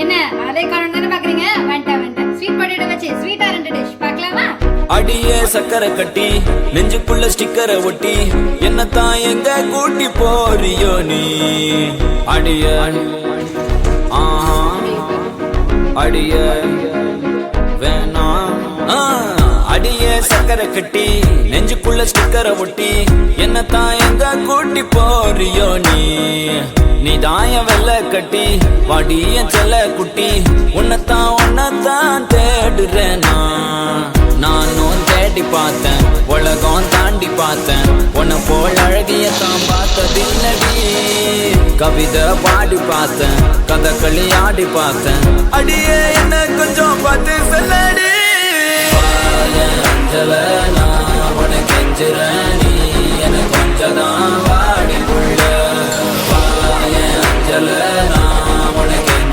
என்ன அதே காரணம் தானே பாக்குறீங்க? வேண்டாம் ஸ்வீட் பொட்டேட்டோ வச்சு ஸ்வீட்டா 2 டிஷ் பார்க்கலாமா? அடியே சக்கரை கட்டி நெஞ்சுக்குள்ள ஸ்டிக்கரை ஒட்டி என்னத்தான் எங்க கூட்டி போறியோ நீ? அடிய அடிய வேணாம். அடியே சக்கரை கட்டி நெஞ்சுக்குள்ள ஸ்டிக்கரை ஒட்டி என்னத்தான் எங்க கூட்டி போறியோ நீ? நீ தாய வெள்ள கட்டி வாடிய செல்ல குட்டி உன்னத்தான் தேடுறேன் நானும் தேடி பார்த்தேன் உலகம் தாண்டி பார்த்தேன் உன்னை போல் அழகியத்தான் பார்த்ததில்லடி. கவிதை பாடி பார்த்தேன் கதகளி ஆடி பார்த்தேன் அடியே என்ன கொஞ்சம் பார்த்து சொல்லடி. அஞ்சல நான் உனக்கு கெஞ்சுறேன் நீ எனக்கு கொஞ்சதான்